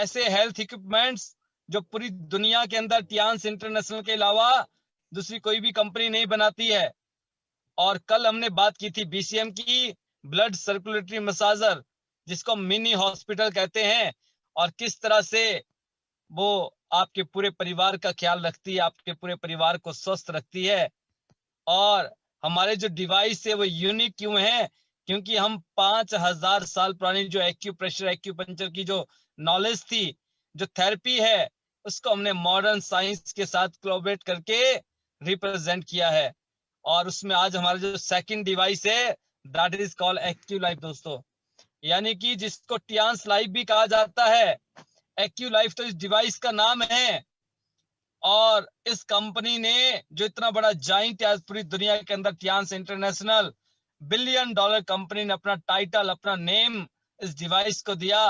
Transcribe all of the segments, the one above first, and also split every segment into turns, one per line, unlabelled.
ऐसे health equipments जो पूरी दुनिया के अंदर टियांस इंटरनेशनल के अलावा दूसरी कोई भी कंपनी नहीं बनाती है। और कल हमने बात की थी बीसीएम की, ब्लड सर्कुलेटरी मसाजर, जिसको मिनी हॉस्पिटल कहते हैं, और किस तरह से वो आपके पूरे परिवार का ख्याल रखती है, आपके पूरे परिवार को स्वस्थ रखती है। और हमारे जो डिवाइस है वो यूनिक क्यों है? क्योंकि हम 5000 साल पुरानी जो एक्यूप्रेशर एक्यूपंक्चर की जो नॉलेज थी, जो थेरेपी है, उसको हमने मॉडर्न साइंस के साथ कोलैबोरेट करके रिप्रेजेंट किया है। और उसमें आज हमारा जो सेकंड डिवाइस है that is called AQ life दोस्तों, यानी कि जिसको टियांस लाइफ भी कहा जाता है। एक्यू लाइफ तो इस डिवाइस का नाम है। और इस कंपनी ने जो इतना बड़ा जाइंट है पूरी दुनिया के अंदर, टियांस इंटरनेशनल, $1 बिलियन कंपनी ने अपना टाइटल, अपना नेम इस डिवाइस को दिया,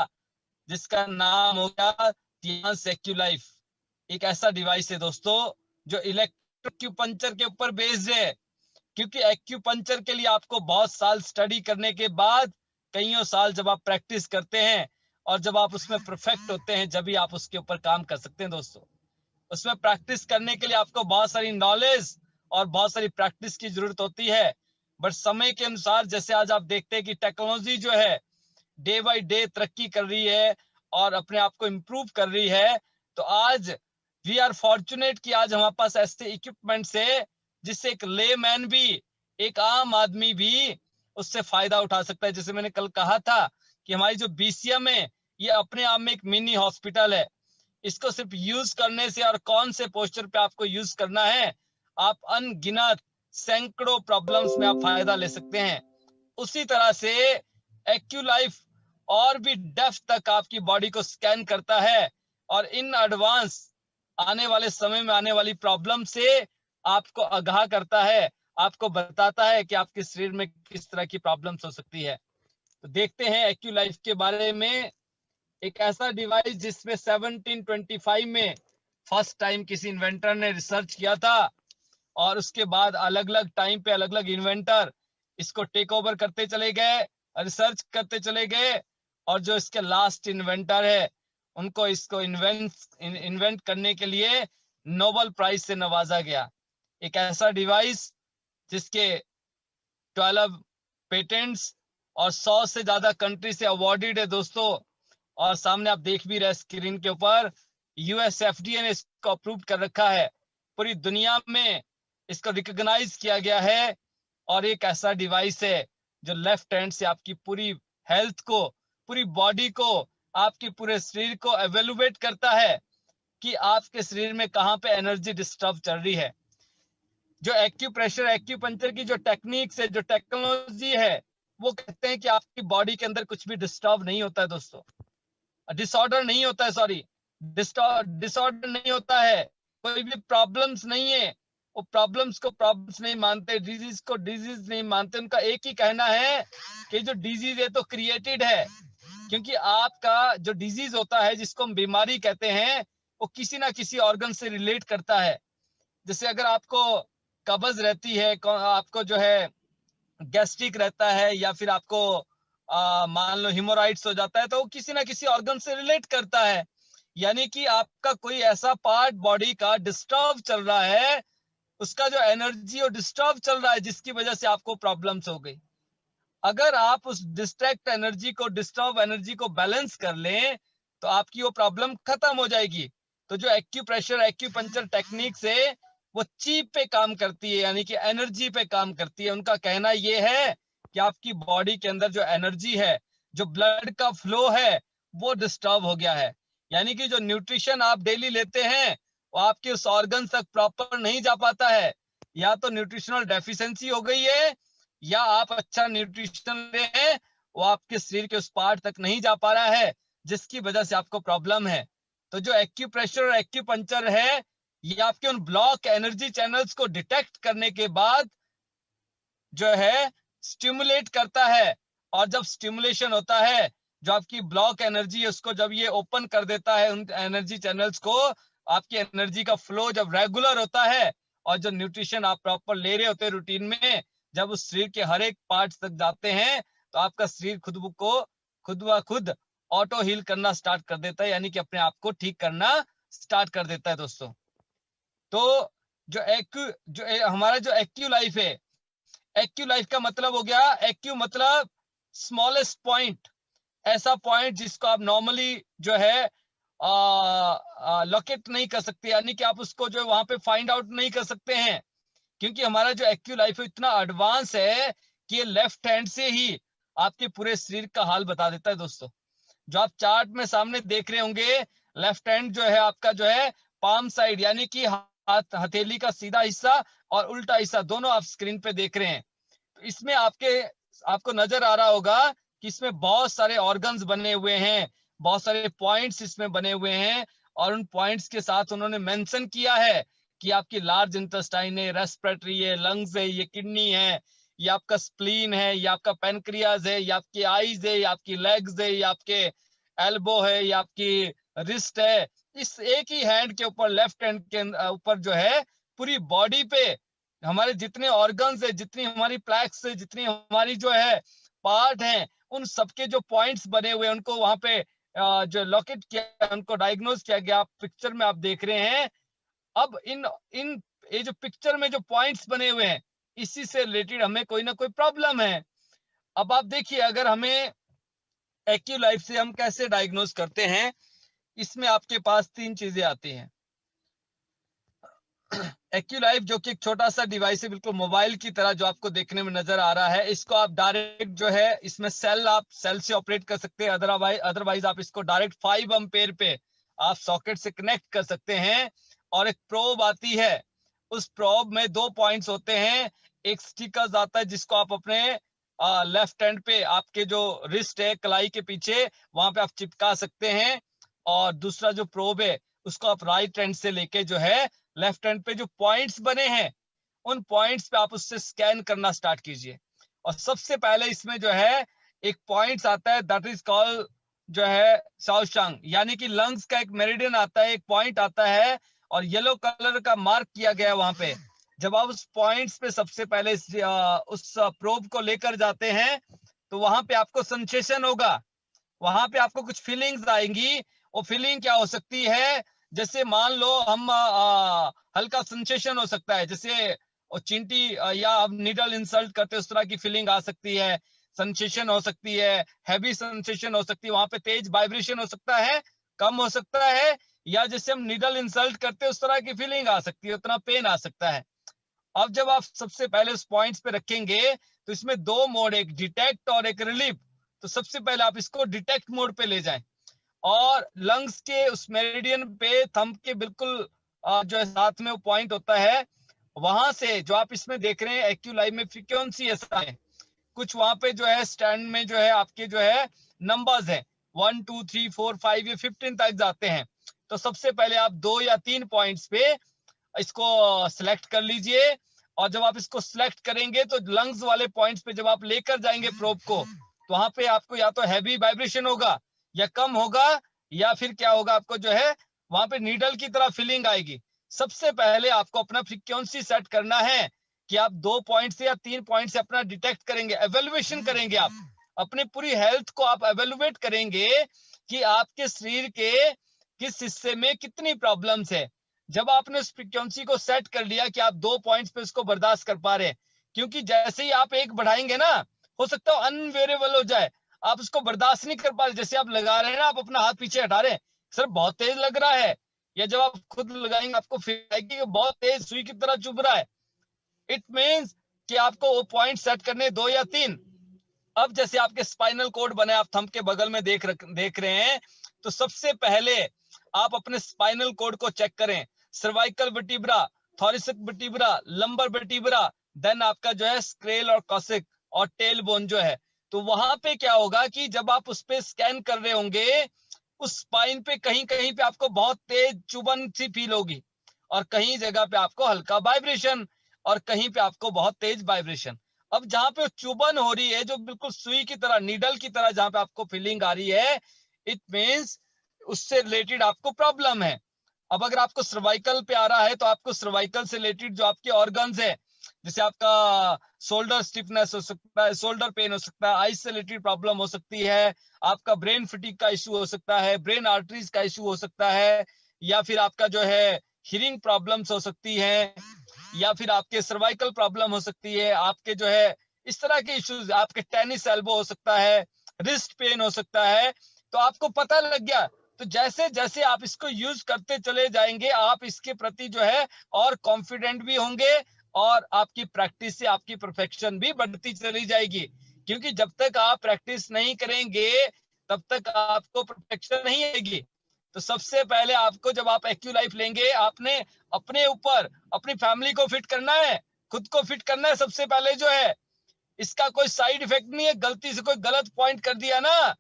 जिसका नाम हो गया टियांस एक्यू लाइफ। एक ऐसा डिवाइस है दोस्तों जो इलेक्ट्रोक्यूपंक्चर के ऊपर बेस्ड है। क्योंकि एक्यूपंक्चर के लिए आपको बहुत साल स्टडी करने के बाद, कईयों साल जब आप प्रैक्टिस करते हैं और जब आप उसमें परफेक्ट होते हैं, जब भी आप उसके ऊपर काम कर सकते हैं दोस्तों। उसमें प्रैक्टिस करने के लिए आपको बहुत सारी नॉलेज और बहुत सारी प्रैक्टिस की जरूरत होती है। बट समय के अनुसार, जैसे आज आप देखते हैं कि टेक्नोलॉजी जो है डे बाय डे तरक्की कर रही है और अपने आप को इम्प्रूव कर रही है, तो आज वी आर फॉर्चुनेट कि आज हमारे पास ऐसे इक्विपमेंट्स है जिससे एक लेमैन भी, एक आम आदमी भी उससे फायदा उठा सकता है। जैसे मैंने कल कहा था कि हमारी जो बीसीएम है ये अपने आप में एक मिनी हॉस्पिटल है। इसको सिर्फ यूज करने से और कौन से पोस्चर पे आपको यूज करना है, आप अनगिनत सैकड़ों प्रॉब्लम्स में आप फायदा ले सकते हैं। उसी तरह से एक्यू लाइफ और भी डेप्थ तक आपकी बॉडी को स्कैन करता है और इन एडवांस आने वाले समय में आने वाली प्रॉब्लम से आपको आगाह करता है, आपको बताता है कि आपके शरीर में किस तरह की प्रॉब्लम्स हो सकती है। तो देखते हैं एक्यू लाइफ के बारे में। एक ऐसा डिवाइस जिसमें 1725 में फर्स्ट टाइम किसी इन्वेंटर ने रिसर्च किया था, और उसके बाद अलग अलग टाइम पे अलग अलग इन्वेंटर इसको टेक ओवर करते चले गए, रिसर्च करते चले गए, और जो इसके लास्ट इन्वेंटर है उनको इसको इन्वेंट करने के लिए नोबेल प्राइज से नवाजा गया। एक ऐसा डिवाइस जिसके 12 पेटेंट्स और 100 से ज्यादा कंट्री से अवार्डेड है दोस्तों। और सामने आप देख भी रहे स्क्रीन के ऊपर, यूएस एफडीए ने इसको अप्रूव कर रखा है, पूरी दुनिया में इसको रिकॉग्नाइज किया गया है। और एक ऐसा डिवाइस है जो लेफ्ट हैंड से आपकी पूरी हेल्थ को, पूरी बॉडी को, आपके पूरे शरीर को एवेलुएट करता है कि आपके शरीर में कहां पे एनर्जी डिस्टर्ब चल रही है। जो एक्यूप्रेशर एक्यूपंक्चर की जो टेक्निक्स है, जो टेक्नोलॉजी है, वो कहते हैं कि आपकी बॉडी के अंदर कुछ भी डिस्टर्ब नहीं होता है दोस्तों, डिसऑर्डर नहीं होता है, सॉरी, डिसऑर्डर नहीं होता है, कोई भी प्रॉब्लम्स नहीं है। वो प्रॉब्लम्स को प्रॉब्लम्स नहीं मानते, डिजीज को डिजीज नहीं मानते। उनका एक ही कहना है कि जो डिजीज है तो क्रिएटेड है। क्योंकि आपका जो डिजीज होता है, जिसको हम बीमारी कहते हैं, वो किसी ना किसी ऑर्गन से रिलेट करता है। जैसे अगर आपको कब्ज रहती है, आपको जो है गैस्ट्रिक रहता है, या फिर आपको मान लो हिमोराइड्स हो जाता है, तो वो किसी ना किसी ऑर्गन से रिलेट करता है। यानी कि आपका कोई ऐसा पार्ट बॉडी का डिस्टर्ब चल रहा है, उसका जो एनर्जी और डिस्टर्ब चल रहा है, जिसकी वजह से आपको प्रॉब्लम्स हो गई। अगर आप उस डिस्ट्रैक्ट एनर्जी को, डिस्टर्ब एनर्जी को बैलेंस कर लें, तो आपकी वो प्रॉब्लम खत्म हो जाएगी। तो जो एक्यूप्रेशर एक्यूपंक्चर टेक्निक्स है वो ची पे काम करती है, यानी कि एनर्जी पे काम करती है। उनका कहना ये है कि आपकी बॉडी के अंदर जो एनर्जी है, जो ब्लड का फ्लो है, वो डिस्टर्ब हो गया है। यानी कि जो न्यूट्रिशन आप डेली लेते हैं वो आपके उस ऑर्गन तक प्रॉपर नहीं जा पाता है। या तो न्यूट्रिशनल डेफिशिएंसी हो गई है, या आप अच्छा न्यूट्रिशन ले रहे हैं, वो आपके शरीर के उस पार्ट तक नहीं जा पा रहा है, जिसकी वजह से आपको प्रॉब्लम है। तो जो एक्यूप्रेशर और एक्यूपंक्चर है, ये आपके उन ब्लॉक एनर्जी चैनल्स को डिटेक्ट करने के बाद जो है स्टिमुलेट करता है। और जब स्टिमुलेशन होता है, जो आपकी ब्लॉक एनर्जी है उसको जब ये ओपन कर देता है, उन एनर्जी चैनल्स को, आपकी एनर्जी का फ्लो जब रेगुलर होता है और जो न्यूट्रिशन आप प्रॉपर ले रहे होते हैं रूटीन में, जब उस शरीर के हर एक पार्ट तक जाते हैं, तो आपका शरीर खुद ब खुद ऑटो हील करना स्टार्ट कर देता है, यानी कि अपने आप को ठीक करना स्टार्ट कर देता है दोस्तों। तो हमारा जो एक्यू लाइफ है, एक्यू लाइफ का मतलब हो गया, एक्यू मतलब स्मॉलेस्ट पॉइंट, ऐसा पॉइंट जिसको आप नॉर्मली जो है लोकेट नहीं कर सकते, यानी कि आप उसको जो है वहां पे फाइंड आउट नहीं कर सकते हैं, क्योंकि हमारा जो एक्यू लाइफ है इतना एडवांस है कि ये लेफ्ट हैंड से ही आपके पूरे शरीर का हाल बता देता है दोस्तों। जो आप चार्ट में सामने देख रहे होंगे, लेफ्ट हैंड जो है आपका जो है पाम साइड, यानी कि हाथ हथेली का सीधा हिस्सा और उल्टा हिस्सा दोनों आप स्क्रीन पे देख रहे हैं। तो इसमें आपको नजर आ रहा होगा कि इसमें बहुत सारे ऑर्गन्स बने हुए हैं, बहुत सारे पॉइंट्स इसमें बने हुए हैं, और उन पॉइंट्स के साथ उन्होंने मेंशन किया है कि आपकी लार्ज इंटेस्टाइन है, रेस्पिरेटरी है, लंग्स है, ये किडनी है, ये आपका स्प्लीन है, ये आपका पेनक्रियाज है, ये आपकी आईज है, ये आपकी लेग्स है, ये आपके एल्बो है, ये आपकी रिस्ट है। इस एक ही हैंड के ऊपर, लेफ्ट हैंड के ऊपर जो है पूरी बॉडी पे हमारे जितने ऑर्गन्स है, जितनी हमारी प्लैक्स है, जितनी हमारी जो है पार्ट हैं, उन सबके जो पॉइंट्स बने हुए हैं उनको वहां पे जो लोकेट किया, उनको डायग्नोज किया गया। आप पिक्चर में आप देख रहे हैं। अब इन इन ये जो पिक्चर में जो पॉइंट्स बने हुए हैं, इसी से रिलेटेड हमें कोई ना कोई प्रॉब्लम है। अब आप देखिए, अगर हमें एक्यू लाइफ से हम कैसे डायग्नोज करते हैं, इसमें आपके पास 3 चीजें आती हैं। एक्यू लाइफ जो कि एक छोटा सा डिवाइस है, बिल्कुल मोबाइल की तरह जो आपको देखने में नजर आ रहा है, इसको आप डायरेक्ट जो है इसमें आप सेल से ऑपरेट कर सकते हैं, अदरवाइज आप इसको डायरेक्ट 5 एम्पेयर पे आप सॉकेट से कनेक्ट कर सकते हैं। और एक प्रोब आती है, उस प्रोब में 2 पॉइंट्स होते हैं, एक स्टिकर आता है जिसको आप अपने लेफ्ट हैंड पे, आपके जो रिस्ट है कलाई के पीछे, वहां पे आप चिपका सकते हैं, और दूसरा जो प्रोब है उसको आप राइट हैंड से लेके जो है लेफ्ट हैंड पे जो पॉइंट्स बने हैं उन पॉइंट्स पे आप उससे स्कैन करना स्टार्ट कीजिए। और सबसे पहले इसमें जो है एक पॉइंट्स आता है, दैट इज कॉल्ड जो है शाओशांग, यानी कि लंग्स का एक मेरिडियन आता है, एक पॉइंट आता है, और येलो कलर का मार्क किया गया है वहां पे। जब आप उस पॉइंट्स पे सबसे पहले उस प्रोब को लेकर जाते हैं, तो वहां पे आपको सेंसेशन होगा, वहां पे आपको कुछ फीलिंग्स आएंगी। वो फीलिंग क्या हो सकती है, जैसे मान लो हम हल्का सेंसेशन हो सकता है, जैसे चींटी या अब नीडल इंसल्ट करते उस तरह की फीलिंग आ सकती है, सेंसेशन हो सकती है, हैवी सेंसेशन हो सकती है, वहां पे तेज वाइब्रेशन हो सकता है, कम हो सकता है, या जैसे हम नीडल इंसल्ट करते उस तरह की फीलिंग आ सकती है, उतना पेन आ सकता है। अब जब आप सबसे पहले उस पॉइंट्स पे रखेंगे, तो इसमें 2 मोड, एक डिटेक्ट और एक रिलीव। तो सबसे पहले आप इसको डिटेक्ट मोड पे ले जाएं, और लंग्स के उस मेरिडियन पे थंब के बिल्कुल जो है साथ में वो पॉइंट होता है, वहां से जो आप इसमें देख रहे हैं एक्यू लाइफ में फ्रीक्वेंसी ऐसा है, कुछ वहां पे जो है स्टैंड में जो है आपके जो है नंबर्स है 1 2 3 4 5 या 15 तक जाते हैं। तो सबसे पहले आप 2 या 3 पॉइंट्स पे इसको सिलेक्ट कर लीजिए, और जब आप इसको सिलेक्ट करेंगे तो लंग्स वाले पॉइंट्स पे जब आप लेकर जाएंगे प्रोब को, तो वहां पे आपको या तो हैवी वाइब्रेशन होगा या कम होगा, या फिर क्या होगा, आपको जो है वहां पे नीडल की तरह फीलिंग आएगी। सबसे पहले आपको अपना फ्रीक्वेंसी सेट करना है कि आप 2 पॉइंट से या 3 पॉइंट से अपना डिटेक्ट करेंगे, एवेल्युएशन करेंगे, आप अपनी पूरी हेल्थ को आप एवेल्युएट करेंगे कि आपके शरीर के किस हिस्से में कितनी प्रॉब्लम्स है। जब आपने उस फ्रीक्वेंसी को सेट कर लिया कि आप 2 पॉइंट्स पे उसको बर्दाश्त कर पा रहे हैं, क्योंकि जैसे ही आप एक बढ़ाएंगे ना, हो सकता है अनवेरेबल हो जाए, आप उसको बर्दाश्त नहीं कर पा रहे। जैसे आप लगा रहे हैं ना, आप अपना हाथ पीछे हटा रहे हैं, सर बहुत तेज लग रहा है, या जब आप खुद लगाएंगे आपको फील आएगी कि बहुत तेज सुई की तरह चुभ रहा है। इट मींस कि आपको वो पॉइंट सेट करने 2 या 3। अब जैसे आपके स्पाइनल कोड बने, आप थंब के बगल में देख रहे हैं, तो सबसे पहले आप अपने स्पाइनल कोड को चेक करें, cervical vertebra, thoracic vertebra, lumbar vertebra, then आपका जो है स्क्रेल और कॉसिक और टेल बोन जो है। तो वहां पे क्या होगा कि जब आप उस पे स्कैन कर रहे होंगे, उस स्पाइन पे कहीं कहीं पे आपको बहुत तेज चुभन सी फील होगी, और कहीं जगह पे आपको हल्का वाइब्रेशन, और कहीं पे आपको बहुत तेज वाइब्रेशन। अब जहां पे चुभन हो रही है, जो बिल्कुल सुई की तरह, नीडल की तरह जहां पे आपको फीलिंग आ रही है, इट मींस उससे रिलेटेड आपको प्रॉब्लम है। अब अगर आपको सर्वाइकल पे आ रहा है, तो आपको सर्वाइकल से रिलेटेड जो आपके ऑर्गन्स है, जैसे आपका शोल्डर स्टिफनेस हो सकता है, शोल्डर पेन हो सकता है, आइज से रिलेटेड प्रॉब्लम हो सकती है, आपका ब्रेन फटीग का इशू हो सकता है, ब्रेन आर्टरीज का इशू हो सकता है, या फिर आपका जो है हियरिंग प्रॉब्लम्स हो सकती है, या फिर आपके सर्वाइकल प्रॉब्लम हो सकती है, आपके जो है इस तरह के इश्यूज, आपके टेनिस एल्बो हो सकता है, रिस्ट पेन हो सकता है। तो आपको पता लग गया, तो जैसे जैसे आप इसको यूज करते चले जाएंगे, आप इसके प्रति जो है और कॉन्फिडेंट भी होंगे, और आपकी प्रैक्टिस से आपकी परफेक्शन भी बढ़ती चली जाएगी। क्योंकि जब तक आप प्रैक्टिस नहीं करेंगे तब तक आपको परफेक्शन नहीं आएगी। तो सबसे पहले आपको, जब आप एक्यू लाइफ लेंगे, आपने अपने ऊपर अपनी फैमिली को फिट करना है, खुद को फिट करना है सबसे पहले जो है। इसका कोई साइड इफेक्ट नहीं है, गलती से कोई गलत पॉइंट कर दिया ना,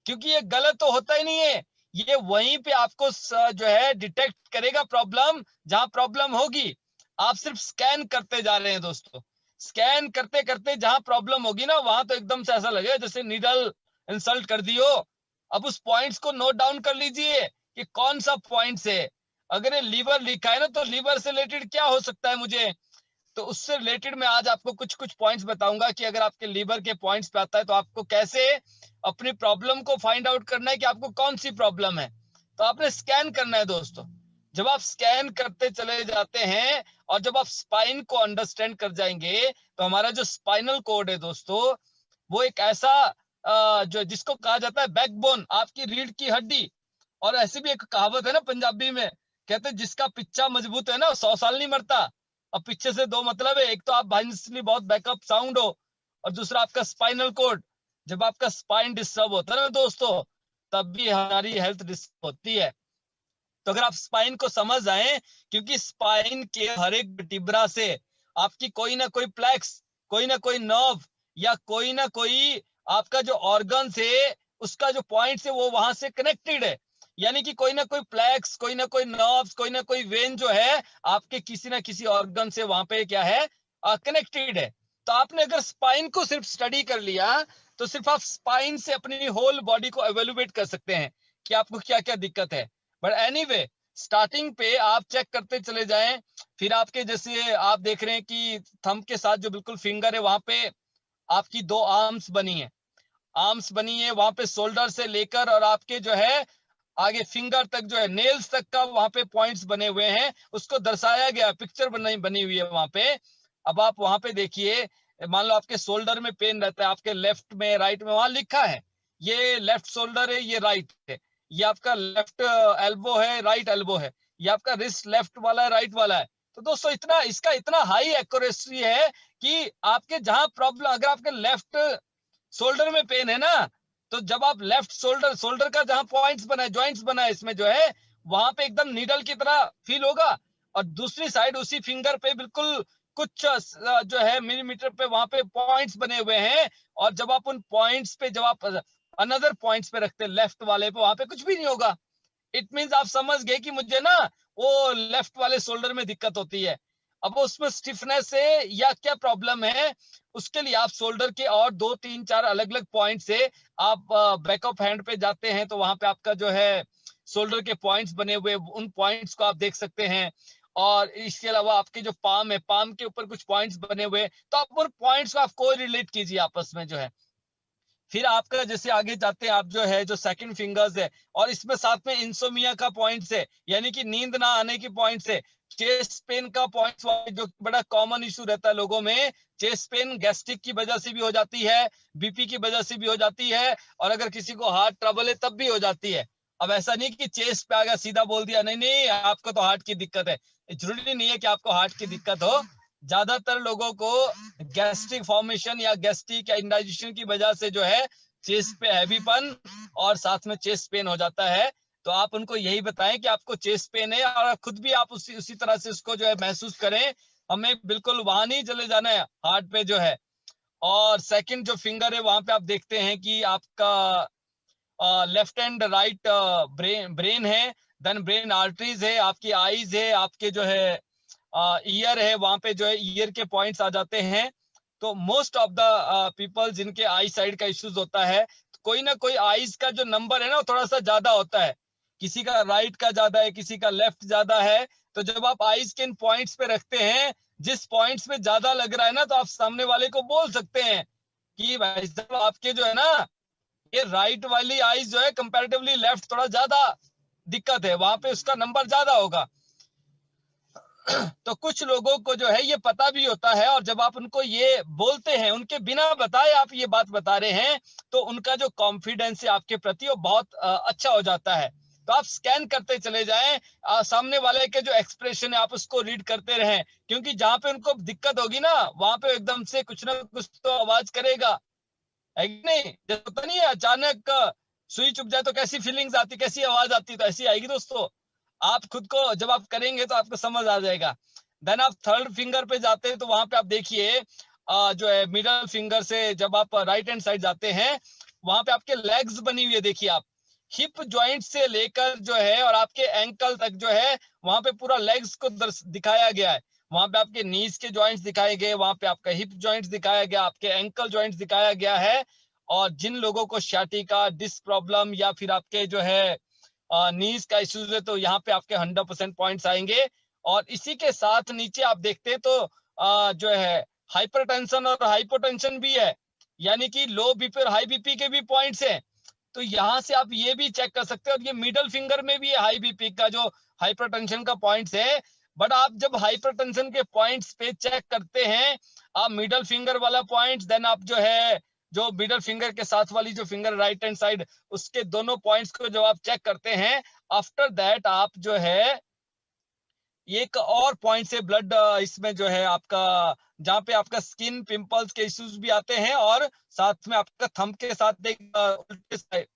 क्योंकि ये गलत तो होता ही नहीं है, ये वहीं पे आपको जो है डिटेक्ट करेगा प्रॉब्लम, जहां प्रॉब्लम होगी। आप सिर्फ स्कैन करते जा रहे हैं दोस्तों, स्कैन करते करते जहां प्रॉब्लम होगी ना, वहां तो एकदम से ऐसा लगेगा जैसे नीडल इंसल्ट कर दी हो। अब उस पॉइंट्स को नोट डाउन कर लीजिए कि कौन सा पॉइंट है। अगर ये लीवर लिखा है ना, तो लीवर से रिलेटेड क्या हो सकता है मुझे, तो उससे रिलेटेड मैं आज आपको कुछ कुछ पॉइंट्स बताऊंगा कि अगर आपके लीवर के पॉइंट्स पे आता है तो आपको कैसे अपनी प्रॉब्लम को फाइंड आउट करना है कि आपको कौन सी प्रॉब्लम है। तो आपने स्कैन करना है दोस्तों। जब आप स्कैन करते चले जाते हैं और जब आप स्पाइन को अंडरस्टैंड कर जाएंगे, तो हमारा जो स्पाइनल कोड है दोस्तों, वो एक ऐसा जो जिसको कहा जाता है बैकबोन, आपकी रीढ़ की हड्डी। और ऐसी भी एक कहावत है ना पंजाबी में, कहते हैं जिसका पिच्चा मजबूत है ना 100 साल नहीं मरता। अब पीछे से दो मतलब है, एक तो आप फाइनेंशियली बहुत बैकअप साउंड हो, और दूसरा आपका स्पाइनल कोड। जब आपका स्पाइन डिस्टर्ब होता है ना दोस्तों, तब भी हमारी हेल्थ डिस्टर्ब होती है। तो अगर आप स्पाइन को समझ आए, क्योंकि स्पाइन के हर एक टिब्रा से आपकी कोई ना कोई प्लेक्स, कोई ना कोई नर्व, या कोई ना कोई आपका जो ऑर्गन से उसका जो पॉइंट है वो वहां से कनेक्टेड है। यानी कि कोई ना कोई प्लेक्स, कोई ना कोई नर्व्स, कोई ना कोई वेन जो है आपके किसी ना किसी ऑर्गन से वहां पे क्या है, कनेक्टेड है। तो आपने अगर स्पाइन को सिर्फ स्टडी कर लिया, तो सिर्फ आप स्पाइन से अपनी होल बॉडी को एवेल्युएट कर सकते हैं कि आपको क्या क्या दिक्कत है। बट एनीवे, स्टार्टिंग पे आप चेक करते चले जाएं। फिर आपके जैसे आप देख रहे हैं कि थंब के साथ जो बिल्कुल फिंगर है, वहां पे आपकी दो आर्म्स बनी है, आर्म्स बनी है वहां पे, शोल्डर से लेकर और आपके जो है आगे फिंगर तक जो है, नेल्स तक का वहां पे पॉइंट्स बने हुए हैं, उसको दर्शाया गया, पिक्चर बनी हुई है वहां पे। अब आप वहां पे देखिए, मान लो आपके शोल्डर में पेन रहता है, आपके लेफ्ट में राइट में वहां लिखा है, ये लेफ्ट शोल्डर है, ये राइट है, ये आपका लेफ्ट एल्बो है, राइट एल्बो है, ये आपका रिस्ट लेफ्ट वाला है, राइट वाला है। तो दोस्तों इतना इसका इतना हाई एक्यूरेसी है कि आपके जहां प्रॉब्लम, अगर आपके लेफ्ट शोल्डर में पेन है ना, तो जब आप लेफ्ट शोल्डर शोल्डर का जहां पॉइंट्स बना है, ज्वाइंट्स बना है इसमें जो है, वहां पे एकदम नीडल की तरह फील होगा। और दूसरी साइड उसी फिंगर पे बिल्कुल कुछ जो है मिलीमीटर पे वहां पे पॉइंट्स बने हुए हैं। और जब आप उन पॉइंट्स पे, जब आप अनदर पॉइंट्स पे रखते हैं लेफ्ट वाले पे, वहां पे कुछ भी नहीं होगा। इट मीन्स आप समझ गए कि मुझे ना वो लेफ्ट वाले शोल्डर में दिक्कत होती है। अब उसमें स्टिफनेस है या क्या प्रॉब्लम है, उसके लिए आप शोल्डर के और दो तीन चार अलग अलग पॉइंट से आप बैकअप हैंड पे जाते हैं, तो वहां पे आपका जो है शोल्डर के पॉइंट्स बने हुए, उन पॉइंट्स को आप देख सकते हैं। और इसके अलावा आपके जो पाम है, पाम के ऊपर कुछ पॉइंट्स बने हुए, तो आप उन पॉइंट्स को आप को रिलेट कीजिए आपस में जो है। फिर आपका जैसे आगे जाते हैं आप जो है, जो सेकंड फिंगर्स है, और इसमें साथ में इंसोमिया का पॉइंट्स है, यानी कि नींद ना आने की पॉइंट्स है, चेस्ट पेन का पॉइंट्स, जो बड़ा कॉमन इशू रहता है लोगों में। चेस्ट पेन गैस्ट्रिक की वजह से भी हो जाती है, बीपी की वजह से भी हो जाती है, और अगर किसी को हार्ट ट्रबल है तब भी हो जाती है। अब ऐसा नहीं कि चेस्ट पे आ गया सीधा बोल दिया नहीं नहीं आपको तो हार्ट की दिक्कत है, जरूरी नहीं है कि आपको हार्ट की दिक्कत हो। ज्यादातर लोगों को गैस्ट्रिक फॉर्मेशन या गैस्ट्रिक या इंडाइजेशन की वजह से जो है चेस्ट पे हैवीपन और साथ में चेस्ट पेन हो जाता है। तो आप उनको यही बताएं कि आपको चेस्ट पेन है, और खुद भी आप उसी तरह से उसको जो है महसूस करें। हमें बिल्कुल वहां नहीं चले जाना है, हार्ट पे जो है। और सेकंड जो फिंगर है, वहां पे आप देखते हैं कि आपका लेफ्ट एंड राइट ब्रेन है, देन ब्रेन आर्टरीज है, आपकी आईज है, आपके जो है ईयर है, वहां पे जो है ईयर के पॉइंट्स आ जाते हैं। तो मोस्ट ऑफ द पीपल जिनके आई साइड का इश्यूज होता है, कोई ना कोई आईज का जो नंबर है ना, थोड़ा सा ज्यादा होता है, किसी का राइट का ज्यादा है, किसी का लेफ्ट ज्यादा है। तो जब आप आईज के इन पॉइंट्स पे रखते हैं, जिस पॉइंट्स पे ज्यादा लग रहा है ना, तो आप सामने वाले को बोल सकते हैं कि भाई साहब आपके जो है ना, ये राइट वाली आईज जो है कंपैरेटिवली लेफ्ट थोड़ा ज्यादा दिक्कत है, वहां पे उसका नंबर ज्यादा होगा। तो कुछ लोगों को जो है ये पता भी होता है, और जब आप उनको ये बोलते हैं, उनके बिना बताए आप ये बात बता रहे हैं, तो उनका जो कॉन्फिडेंस है आपके प्रति वो बहुत अच्छा हो जाता है। तो आप स्कैन करते चले जाएं, सामने वाले के जो एक्सप्रेशन है आप उसको रीड करते रहें, क्योंकि जहां पे उनको दिक्कत होगी ना, वहां पे एकदम से कुछ ना कुछ तो आवाज करेगा, है कि नहीं? जैसे होता नहीं है, अचानक सुई चुप जाए तो कैसी फीलिंग्स आती, कैसी आवाज आती, तो ऐसी आएगी दोस्तों। आप खुद को जब आप करेंगे तो आपको समझ आ जाएगा। देन आप थर्ड फिंगर पे जाते हैं, तो वहां पे आप देखिए जो है मिडल फिंगर से जब आप राइट हैंड साइड जाते हैं, वहां पे आपके लेग्स बनी हुई है, देखिए आप हिप जॉइंट से लेकर जो है और आपके एंकल तक जो है, वहां पे पूरा लेग्स को दिखाया गया है। वहां पे आपके नीज के जॉइंट्स दिखाए गए, वहां पे आपका हिप जॉइंट्स दिखाया गया, आपके एंकल जॉइंट्स दिखाया गया है। और जिन लोगों को sciatica डिस्क प्रॉब्लम या फिर आपके जो है नीज का इश्यूज है, तो यहाँ पे आपके 100% पॉइंट्स आएंगे। और इसी के साथ नीचे आप देखते हैं तो जो है हाइपरटेंशन और हाइपोटेंशन भी है, यानी कि लो बीपी और हाई बीपी के भी पॉइंट्स हैं। तो यहाँ से आप ये भी चेक कर सकते हैं, और ये मिडल फिंगर में भी है हाई बीपी का जो हाइपरटेंशन का पॉइंट्स है। बट आप जब हाइपरटेंशन के पॉइंट्स पे चेक करते हैं, आप मिडल फिंगर वाला पॉइंट्स, देन आप जो है जो मिडल फिंगर के साथ वाली जो फिंगर राइट हैंड साइड, उसके दोनों पॉइंट्स को जब आप चेक करते हैं, आफ्टर दैट आप जो है एक और पॉइंट से ब्लड इसमें जो है आपका, जहाँ पे आपका स्किन पिंपल्स के इश्यूज भी आते हैं, और साथ में आपका थंब के साथ एक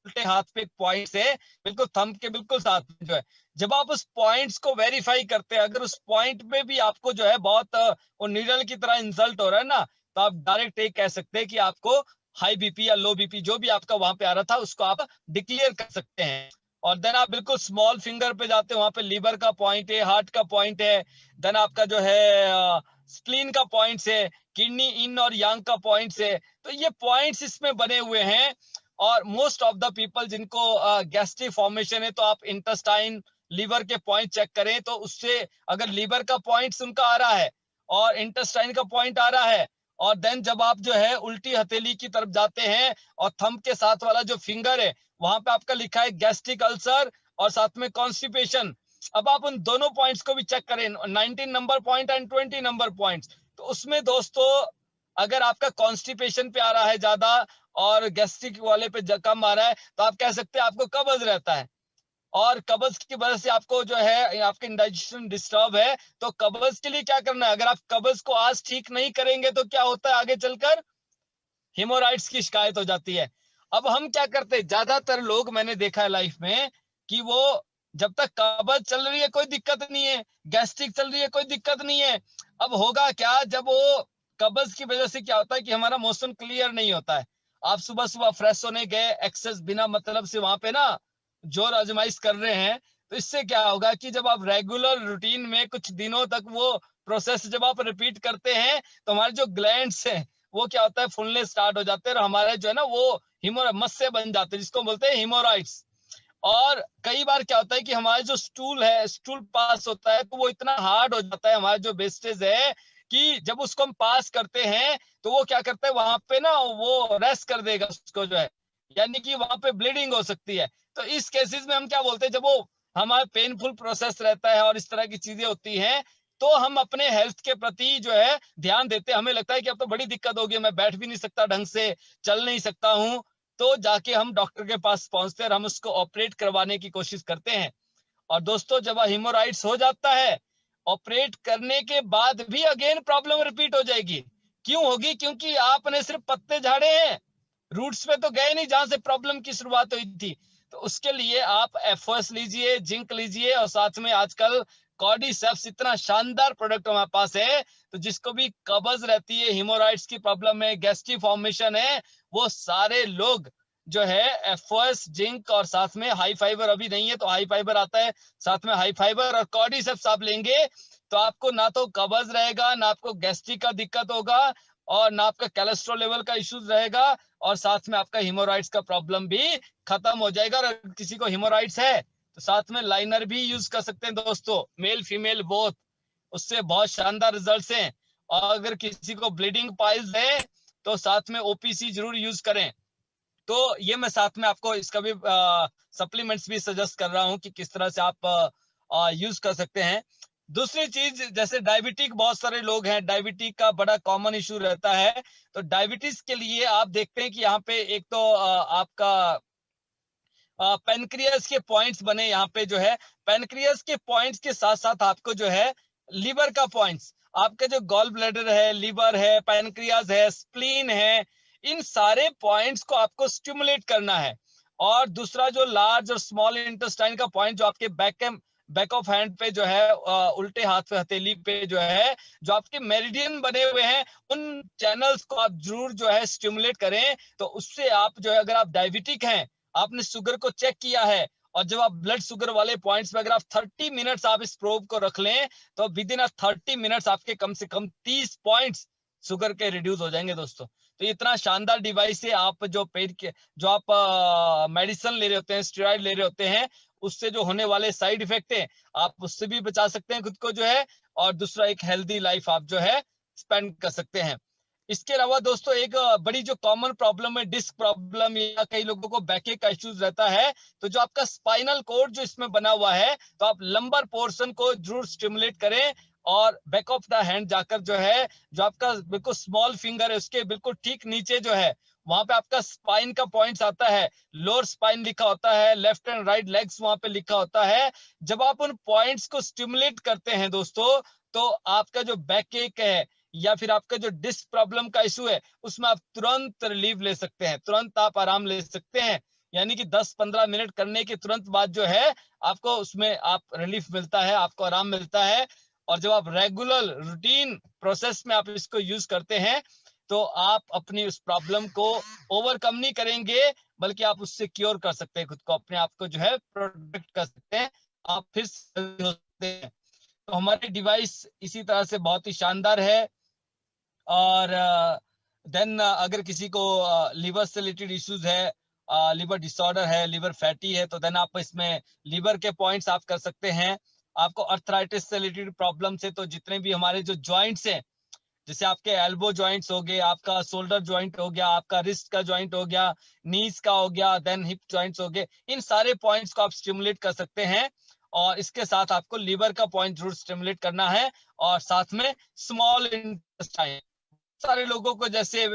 उल्टे हाथ पे एक पॉइंट है, बिल्कुल थंब के बिल्कुल साथ में जो है, जब आप उस पॉइंट्स को वेरीफाई करते हैं, अगर उस पॉइंट पे भी आपको जो है बहुत वो नीडल की तरह इंसल्ट हो रहा है ना, तो आप डायरेक्ट एक कह सकते हैं कि आपको हाई बीपी या लो बीपी जो भी आपका वहां पे आ रहा था, उसको आप डिक्लेयर कर सकते हैं। और देन आप बिल्कुल स्मॉल फिंगर पे जाते हैं, वहां पे लीवर का पॉइंट है, हार्ट का पॉइंट है, देन आपका जो है स्प्लीन का पॉइंट है, किडनी इन और यांग का पॉइंट है। तो ये पॉइंट्स इसमें बने हुए हैं। और मोस्ट ऑफ द पीपल जिनको गैस्ट्रिक फॉर्मेशन है, तो आप इंटेस्टाइन लीवर के पॉइंट चेक करें, तो उससे अगर लीवर का पॉइंट उनका आ रहा है और इंटेस्टाइन का पॉइंट आ रहा है, और देन जब आप जो है उल्टी हथेली की तरफ जाते हैं और थंब के साथ वाला जो फिंगर है, वहां पे आपका लिखा है गैस्ट्रिक अल्सर और साथ में कॉन्स्टिपेशन। अब आप उन दोनों पॉइंट्स को भी चेक करें, 19 number point and 20 number points. तो उसमें दोस्तों अगर आपका कॉन्स्टिपेशन पे आ रहा है ज्यादा और गैस्ट्रिक वाले पे कम आ रहा है, तो आप कह सकते हैं आपको कब्ज रहता है। और कब्ज की वजह से आपको जो है आपके इंडाइजेशन डिस्टर्ब है, तो कब्ज के लिए क्या करना है, अगर आप कब्ज को आज ठीक नहीं करेंगे तो क्या होता है आगे चलकर, हिमोराइड्स की शिकायत हो जाती है। अब हम क्या करते हैं, ज्यादातर लोग मैंने देखा है लाइफ में कि वो जब तक कब्ज चल रही है कोई दिक्कत नहीं है, गैस्ट्रिक चल रही है कोई दिक्कत नहीं है। अब होगा क्या, जब वो कब्ज की वजह से क्या होता है कि हमारा मोशन क्लियर नहीं होता है। आप सुबह सुबह फ्रेश होने गए, एक्सेस बिना मतलब से वहां पे ना जोर आजमाइश कर रहे हैं, तो इससे क्या होगा कि जब आप रेगुलर रूटीन में कुछ दिनों तक वो प्रोसेस जब आप रिपीट करते हैं, तो हमारे जो ग्लैंड्स हैं वो क्या होता है फूलने स्टार्ट हो जाते हैं, और हमारे जो है ना वो मस्से बन जाते हैं, जिसको बोलते हैं हिमोराइड्स। और कई बार क्या होता है कि हमारा जो स्टूल है, स्टूल पास होता है तो वो इतना हार्ड हो जाता है, हमारा जो वेस्टेज है, कि जब उसको हम पास करते हैं तो वो क्या करता है वहां पे ना वो रेस्ट कर देगा उसको जो है, यानी कि वहां पे ब्लीडिंग हो सकती है। तो इस केसेस में हम क्या बोलते हैं, जब वो हमारा पेनफुल प्रोसेस रहता है और इस तरह की चीजें होती हैं, तो हम अपने हेल्थ के प्रति जो है ध्यान देते हैं। हमें लगता है कि अब तो बड़ी दिक्कत होगी, मैं बैठ भी नहीं सकता ढंग से, चल नहीं सकता हूं, तो जाके हम डॉक्टर के पास पहुंचते हैं और हम उसको ऑपरेट करवाने की कोशिश करते हैं। और दोस्तों जब हिमोराइड्स हो जाता है, ऑपरेट करने के बाद भी अगेन प्रॉब्लम रिपीट हो जाएगी। क्यों होगी, क्योंकि आपने सिर्फ पत्ते झाड़े हैं, रूट्स पे तो गए नहीं जहां से प्रॉब्लम की शुरुआत हुई थी। तो उसके लिए आप एफर्स लीजिए, जिंक लीजिए, और साथ में आजकल कॉर्डिसेप्स इतना शानदार प्रोडक्ट हमारे पास है, तो जिसको भी कब्ज रहती है, हिमोराइड्स की प्रॉब्लम है, गैस्ट्रिक फॉर्मेशन है, वो सारे लोग जो है एफर्स, जिंक और साथ में हाई फाइबर, अभी नहीं है तो हाई फाइबर आता है, साथ में हाई फाइबर और कॉर्डिसेप्स आप लेंगे, तो आपको ना तो कब्ज रहेगा, ना आपको गैस्ट्रिक का दिक्कत होगा, और ना आपका कोलेस्ट्रॉल लेवल का इश्यूज रहेगा, और साथ में आपका हिमोराइड्स का प्रॉब्लम भी खत्म हो जाएगा। और किसी को हिमोराइड्स है तो साथ में लाइनर भी यूज कर सकते हैं दोस्तों, मेल फीमेल बोथ, उससे बहुत शानदार रिजल्ट्स हैं। और अगर किसी को ब्लीडिंग पाइल्स है तो साथ में ओपीसी जरूर यूज करें। तो ये मैं साथ में आपको इसका भी सप्लीमेंट्स भी सजेस्ट कर रहा हूँ कि किस तरह से आप यूज कर सकते हैं। दूसरी चीज, जैसे डायबिटिक बहुत सारे लोग हैं, डायबिटिक का बड़ा कॉमन इशू रहता है। तो डायबिटीज के लिए आप देखते हैं कि यहाँ पे एक तो आपका पेनक्रियास के पॉइंट्स बने यहाँ पे जो है। पेनक्रियास के पॉइंट्स के साथ साथ आपको जो है लीवर का पॉइंट्स, आपका जो गॉल ब्लैडर है, लीवर है, पेनक्रियास है, स्प्लीन है, इन सारे पॉइंट्स को आपको स्टिमुलेट करना है। और दूसरा जो लार्ज और स्मॉल इंटेस्टाइन का पॉइंट जो आपके बैक ऑफ हैंड पे जो है, उल्टे हाथ पे हथेली पे जो है, जो आपके मेरिडियन बने हुए हैं, उन चैनल्स को आप जरूर जो है स्टिमुलेट करें। तो उससे आप जो है, अगर आप डायबिटिक हैं, आपने शुगर को चेक किया है, और जब आप ब्लड शुगर वाले पॉइंट्स पे अगर आप 30 मिनट्स आप इस प्रोब को रख लें, तो विद इन 30 मिनट्स आपके कम से कम 30 पॉइंट्स शुगर के रिड्यूस हो जाएंगे दोस्तों। तो इतना शानदार डिवाइस है। आप जो पेट के जो आप मेडिसिन ले रहे होते हैं, स्टेरॉइड ले रहे होते हैं, उससे जो होने वाले साइड इफेक्ट है, आप उससे भी बचा सकते हैं खुद को जो है। और दूसरा, एक हेल्दी लाइफ आप जो है स्पेंड कर सकते हैं। इसके अलावा दोस्तों, एक बड़ी जो कॉमन प्रॉब्लम है, डिस्क प्रॉब्लम, या कई लोगों को बैक का इश्यूज रहता है। तो जो आपका स्पाइनल कोड जो इसमें बना हुआ है, तो आप लंबर पोर्शन को जरूर स्टिमुलेट करें। और बैक ऑफ द हैंड जाकर जो है, जो आपका बिल्कुल स्मॉल फिंगर है, उसके बिल्कुल ठीक नीचे जो है, वहां पे आपका स्पाइन का पॉइंट्स आता है, लोअर स्पाइन लिखा होता है, लेफ्ट एंड राइट लेग्स वहां पे लिखा होता है। जब आप उन पॉइंट्स को स्टिमुलेट करते हैं दोस्तों, तो आपका जो बैक एक है, या फिर आपका जो डिस्क प्रॉब्लम का इशू है, उसमें आप तुरंत रिलीफ ले सकते हैं, तुरंत आप आराम ले सकते हैं। यानी कि 10-15 मिनट करने के तुरंत बाद जो है, आपको उसमें आप रिलीफ मिलता है, आपको आराम मिलता है। और जब आप रेगुलर रूटीन प्रोसेस में आप इसको यूज करते हैं, तो आप अपनी उस प्रॉब्लम को ओवरकम नहीं करेंगे, बल्कि आप उससे क्योर कर सकते हैं खुद को, अपने आप को जो है प्रोटेक्ट कर सकते हैं, आप फिर हो सकते हैं। तो हमारे डिवाइस इसी तरह से बहुत ही शानदार है। और देन अगर किसी को लिवर से रिलेटेड इश्यूज है, लिवर डिसऑर्डर है, लिवर फैटी है, तो देन आप इसमें लिवर के पॉइंट्स आप कर सकते हैं। आपको अर्थराइटिस से रिलेटेड प्रॉब्लम से, तो जितने भी हमारे जो जॉइंट्स हैं, जैसे आपके एल्बो जॉइंट्स हो गए, आपका शोल्डर जॉइंट हो गया, आपका रिस्ट का जॉइंट हो गया, नीज का हो गया, देन हिप जॉइंट्स हो गए, इन सारे पॉइंट्स को आप स्टिमुलेट कर सकते हैं। और इसके साथ आपको लीवर का पॉइंट जरूर स्टिमुलेट करना है। और साथ में स्मॉल इंटेस्टाइन, सारे लोगों को जैसे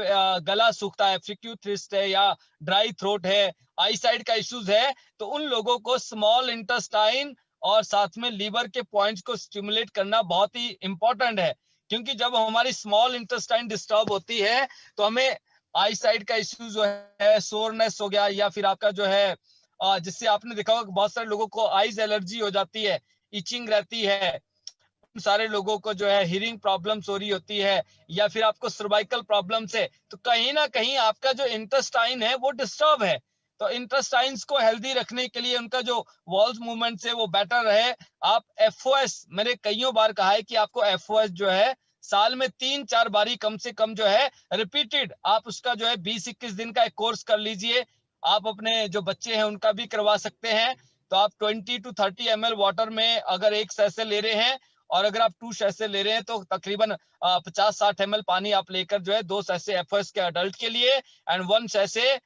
गला सूखता है, फ्रिक्यू थ्रिस्ट है, या ड्राई थ्रोट है, आई साइड का इश्यूज है, तो उन लोगों को स्मॉल इंटेस्टाइन और साथ में लीवर के पॉइंट्स को स्टिमुलेट करना बहुत ही इंपॉर्टेंट है। क्योंकि जब हमारी स्मॉल इंटेस्टाइन डिस्टर्ब होती है, तो हमें आई साइड का इश्यू जो है, सोरनेस हो गया, या फिर आपका जो है जिससे आपने देखा होगा बहुत सारे लोगों को आईज एलर्जी हो जाती है, इचिंग रहती है, सारे लोगों को जो है हियरिंग प्रॉब्लम्स हो रही होती है, या फिर आपको सर्वाइकल प्रॉब्लम्स है, तो कहीं ना कहीं आपका जो इंटेस्टाइन है वो डिस्टर्ब है। तो इंटेस्टाइन्स को हेल्दी रखने के लिए, उनका जो वॉल्स मूवमेंट है वो बेटर रहे, आप एफओएस, मैंने कईयों बार कहा है कि आपको एफओएस जो है साल में 3-4 बारी कम से कम जो है रिपीटेड, आप उसका जो है 20-21 दिन का एक कोर्स कर लीजिए। आप अपने जो बच्चे हैं उनका भी करवा सकते हैं। तो आप 20-30 ml वाटर में अगर एक सैसे ले रहे हैं, और अगर आप 2 सैसे ले रहे हैं, तो तकरीबन 50-60 ml पानी आप लेकर जो है 2 सैसे एफओएस के अडल्ट के लिए एंड 1 सैसे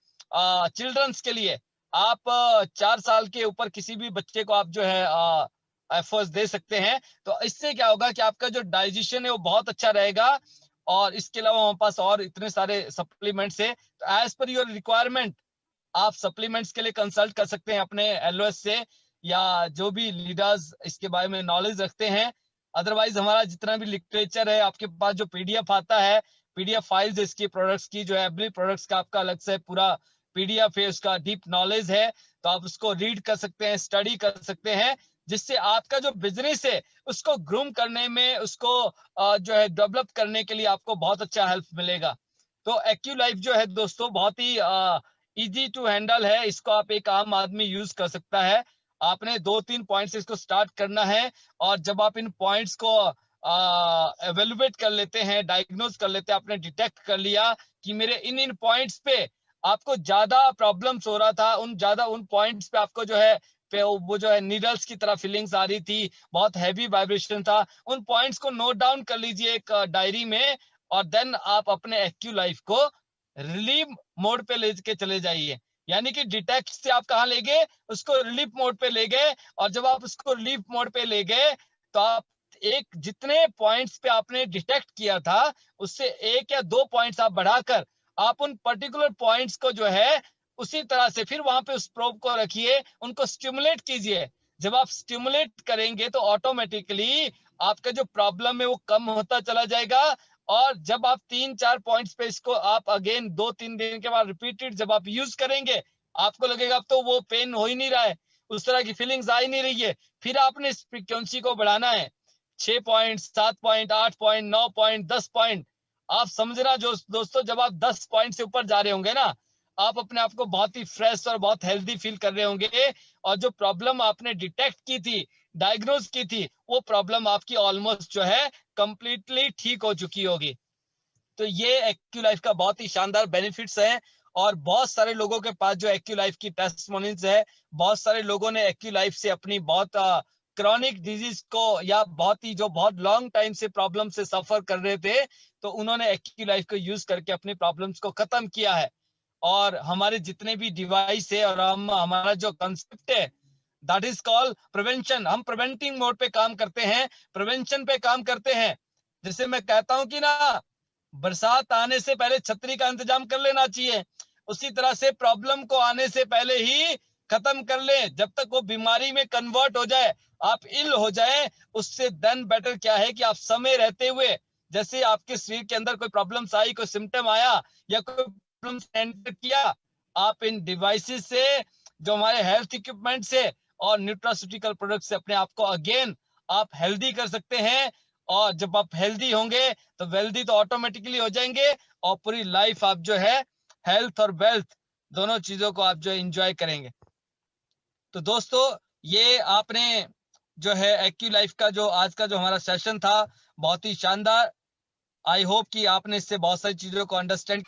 चिल्ड्रंस के लिए, आप 4 साल के ऊपर किसी भी बच्चे को आप जो है एफओएस दे सकते हैं। तो इससे क्या होगा कि आपका जो डाइजेशन है वो बहुत अच्छा रहेगा। और इसके अलावा हमारे पास और इतने सारे सप्लीमेंट्स है, तो एज पर योर रिक्वायरमेंट आप सप्लीमेंट्स के लिए कंसल्ट कर सकते हैं अपने एलओएस से, या जो भी लीडर्स इसके बारे में नॉलेज रखते हैं। अदरवाइज हमारा जितना भी लिटरेचर है, आपके पास जो पीडीएफ आता है, पीडीएफ फाइल्स इसकी प्रोडक्ट्स की, जो एवरी प्रोडक्ट्स का आपका अलग से पूरा पीडीएफ है, उसका डीप नॉलेज है, तो आप उसको रीड कर सकते हैं, स्टडी कर सकते हैं, जिससे आपका जो बिजनेस है उसको ग्रूम करने में, उसको जो है डेवलप करने के लिए आपको बहुत अच्छा हेल्प मिलेगा। तो एक्यू लाइफ जो है दोस्तों बहुत ही इजी टू हैंडल है, इसको आप एक आम आदमी यूज कर सकता है। आपने 2-3 पॉइंट से इसको स्टार्ट करना है, और जब आप इन पॉइंट्स को एवेलुएट कर लेते हैं, डायग्नोज कर लेते हैं, आपने डिटेक्ट कर लिया कि मेरे इन इन पॉइंट्स पे आपको ज्यादा प्रॉब्लम्स हो रहा था, उन पॉइंट्स पे आपको जो है पे वो जो है नीडल्स की तरह फीलिंग्स आ रही थी, बहुत हैवी वाइब्रेशन था, उन पॉइंट्स को नोट डाउन कर लीजिए एक डायरी में, और देन आप अपने एक्यू लाइफ को रिलीव मोड पे लेके चले जाइए। यानी कि डिटेक्ट से आप कहाँ ले गए, उसको रिलीफ मोड पे ले गए, और जब आप उसको रिलीफ मोड पे ले गए तो आप एक जितने पॉइंट्स पे आपने डिटेक्ट किया था उससे 1 या 2 पॉइंट्स आप बढ़ाकर आप उन पर्टिकुलर पॉइंट्स को जो है उसी तरह से फिर वहां पे उस प्रोब को रखिए, उनको स्टिमुलेट कीजिए। जब आप स्टिमुलेट करेंगे तो ऑटोमेटिकली आपका जो प्रॉब्लम है वो कम होता चला जाएगा। और जब आप 3-4 पॉइंट्स पे इसको आप अगेन 2-3 दिन के बाद रिपीटेड जब आप यूज करेंगे, आपको लगेगा अब तो वो पेन हो ही नहीं रहा है, उस तरह की फीलिंग्स आ ही नहीं रही है। फिर आपने इस फ्रीक्वेंसी को बढ़ाना है, 6 point, 7 point, 8 point, 9 point, 10 point. आप समझना जो दोस्तों, जब आप 10 पॉइंट से ऊपर जा रहे होंगे ना, आप अपने आप को बहुत ही फ्रेश और बहुत हेल्दी फील कर रहे होंगे, और जो प्रॉब्लम आपने डिटेक्ट की थी, डायग्नोज की थी, वो प्रॉब्लम आपकी ऑलमोस्ट जो है कंप्लीटली ठीक हो चुकी होगी। तो ये एक्यू लाइफ का बहुत ही शानदार बेनिफिट्स है, और बहुत सारे लोगों के पास जो एक्यू लाइफ की टेस्टिमोनियल्स है, बहुत सारे लोगों ने एक्यू लाइफ से अपनी बहुत क्रॉनिक डिजीज को या बहुत ही जो बहुत लॉन्ग टाइम से प्रॉब्लम से सफर कर रहे थे, तो उन्होंने एक्यू लाइफ को यूज करके अपनी प्रॉब्लम्स को खत्म किया है। और हमारे जितने भी डिवाइस है और हमारा जो कंसेप्ट है दैट इज कॉल्ड प्रिवेंशन, हम प्रिवेंटिंग मोड पे काम करते हैं, प्रिवेंशन पे काम करते हैं। जैसे मैं कहता हूं कि ना, बरसात आने से पहले छतरी का इंतजाम कर लेना चाहिए, उसी तरह से प्रॉब्लम को आने से पहले ही खत्म कर ले, जब तक वो बीमारी में कन्वर्ट हो जाए, आप इल हो जाए, उससे देन बेटर क्या है कि आप समय रहते हुए, जैसे आपके शरीर के अंदर कोई प्रॉब्लम्स आई, कोई सिम्टम आया या कोई प्रॉब्लम्स एंटर किया, आप इन डिवाइसेस से, जो हमारे हेल्थ इक्विपमेंट से और न्यूट्रास्यूटिकल प्रोडक्ट से अपने आप को अगेन आप हेल्दी कर सकते हैं। और जब आप हेल्दी होंगे तो वेल्दी तो ऑटोमेटिकली हो जाएंगे, और पूरी लाइफ आप जो है हेल्थ और वेल्थ दोनों चीजों को आप जो एंजॉय करेंगे। तो दोस्तों, ये आपने जो है एक्यू लाइफ का जो आज का जो हमारा सेशन था, बहुत ही शानदार। आई होप कि आपने इससे बहुत सारी चीजों को अंडरस्टैंड